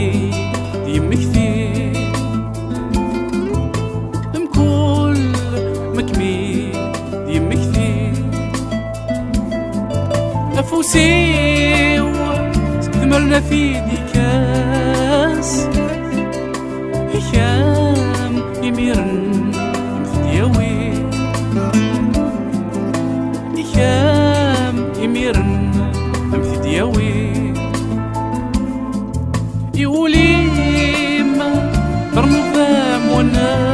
مكمي يمك فيه مكل مكمي يمك فيه أفوسيو ثمرنا في ديكاس هشام يميرن مفتياوي هشام يميرن مفتياوي يولي ما رمضان وانا